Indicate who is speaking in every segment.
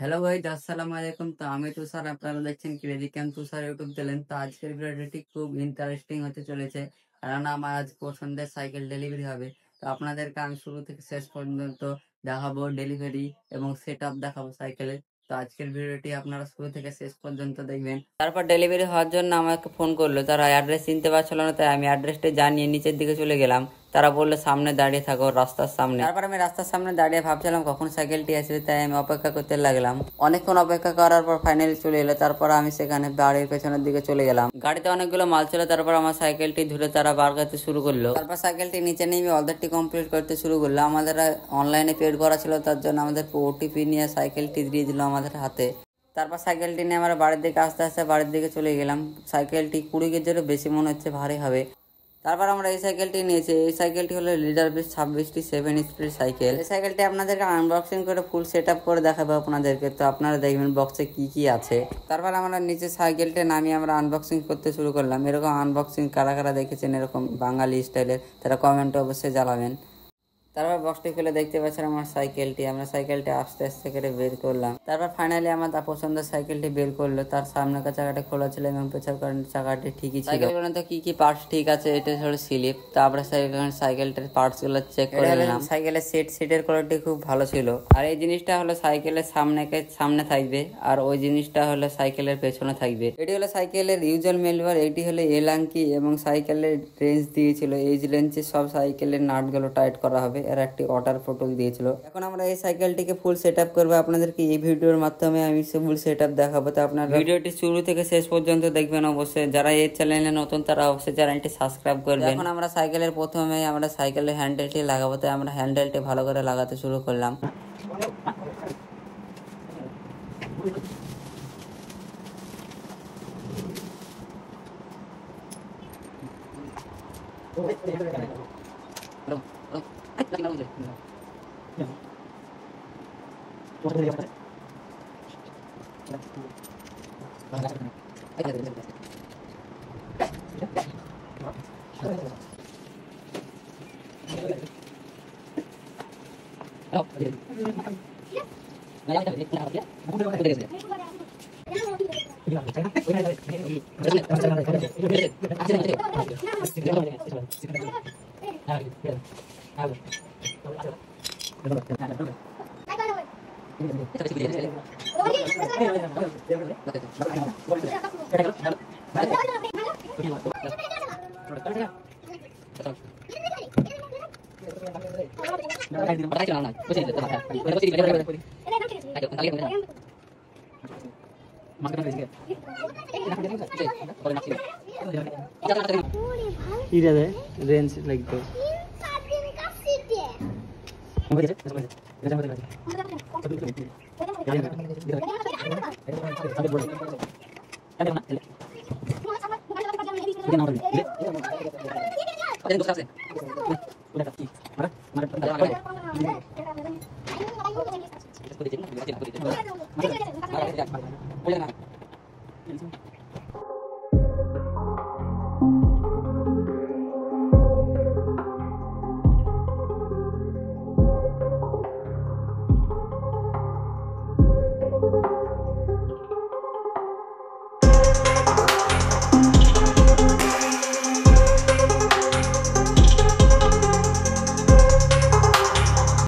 Speaker 1: Hello guys, আসসালামু আলাইকুম। তো আমি তুষার, আপনারা দেখছেন ক্রেজি ক্যাম্প তুষার ইউটিউব চ্যানেল। তো আজকের ভিডিওটি খুব ইন্টারেস্টিং হতে চলেছে, কারণ আমার আজ পছন্দের সাইকেল ডেলিভারি হবে। তো আপনাদেরকে আমি শুরু থেকে শেষ পর্যন্ত দেখাবো ডেলিভারি এবং সেট আপ দেখাবো সাইকেলের। তো আজকের ভিডিওটি আপনারা শুরু থেকে শেষ পর্যন্ত দেখবেন। তারপর ডেলিভারি হওয়ার জন্য আমাকে ফোন করলো, তারা অ্যাড্রেস চিনতে পারছিল না, তাই আমি অ্যাড্রেসটা জানিয়ে নিচের দিকে চলে গেলাম। তারা বললো সামনে দাঁড়িয়ে থাকো, রাস্তার সামনে। তারপর আমি রাস্তার সামনে দাঁড়িয়ে ভাবছিলাম কখন সাইকেলটি আসবে, তাই আমি অপেক্ষা করতে লাগলাম। অনেকক্ষণ অপেক্ষা করার পর ফাইনালি চলে এলো। তারপর আমি সেখানে বাড়ির পেছনের দিকে চলে গেলাম। গাড়িতে অনেকগুলো মাল ছিল। তারপর আমার সাইকেলটি ধরে তারা বার করতে শুরু করলো। তারপর সাইকেলটি নিচে নেমে অর্ডারটি কমপ্লিট করতে শুরু করলো। আমাদের অনলাইনে পেড করা ছিল, তার জন্য আমাদের ওটিপি নিয়ে সাইকেলটি দিয়ে দিল আমাদের হাতে। তারপর সাইকেলটি নিয়ে আমরা বাড়ির দিকে আস্তে আস্তে বাড়ির দিকে চলে গেলাম। সাইকেলটি 20 কেজিরও বেশি মনে হচ্ছে, ভারী হবে। তারপর আমরা এই সাইকেলটি নিয়েছি। এই সাইকেলটি হলো লিডার বিস 26টি 7 স্পিড সাইকেল। এই সাইকেলটি আপনাদেরকে আনবক্সিং করে ফুল সেট আপ করে দেখাবো আপনাদেরকে। তো আপনারা দেখবেন বক্সে কি কি আছে। তারপর আমরা নিচে সাইকেলটা নামিয়ে আমরা আনবক্সিং করতে শুরু করলাম। এরকম আনবক্সিং কারা কারা দেখেছেন এরকম বাঙালি স্টাইলের, তারা কমেন্টে অবশ্যই জানাবেন। তারপর বক্সটি খুলে দেখতে পাচ্ছেন আমার সাইকেলটি। আমরা সাইকেলটি আস্তে আস্তে করে বের করলাম। তারপর ফাইনালি আমার তার পছন্দের সাইকেলটি বের করলো। তার সামনের চাকাটা খোলা ছিল এবং পেছনের চাকাটি ঠিকই ছিল। সাইকেলের তো কি কি পার্টস ঠিক আছে, এটা হলো স্লিপ। তারপরে সাইকেলটার পার্টস গুলো চেক করে নিলাম। সাইকেলের সিটের কোয়ালিটি খুব ভালো ছিল। আর এই জিনিসটা হলো সাইকেলের সামনে থাকবে, আর ওই জিনিসটা হলো সাইকেলের পেছনে থাকবে। এটি হলো সাইকেলের ইউজার ম্যানুয়াল। এটি হলো এলাঙ্কি এবং সাইকেলের রেঞ্জ দিয়েছিল। এই রেঞ্জে সব সাইকেলের নাটগুলো টাইট করা হবে। এর একটি অর্ডার ফটো দিয়েছিল। এখন আমরা এই সাইকেলটিকে ফুল সেট আপ করবো। আপনাদেরকে এই ভিডিওর মাধ্যমে আমি ফুল সেট আপ দেখাবো। তো আপনার ভিডিওটি শুরু থেকে শেষ পর্যন্ত দেখবেন অবশ্যই। যারা এই চ্যানেলে নতুন তারা অবশ্যই চ্যানেলটি সাবস্ক্রাইব করবেন। এখন আমরা সাইকেলের প্রথমে আমরা সাইকেলের হ্যান্ডেলটি লাগাবো, তাই আমরা হ্যান্ডেলটি ভালো করে লাগাতে শুরু করলাম। রেঞ্জ লাগবে।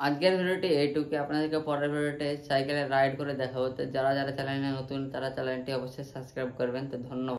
Speaker 1: আজকের ভিডিওটি এইটুকু। আপনাদেরকে পরের ভিডিওতে সাইকেলে রাইড করে দেখাবো। তো যারা যারা চ্যানেলে নতুন তারা চ্যানেলটি অবশ্যই সাবস্ক্রাইব করবেন। তো ধন্যবাদ।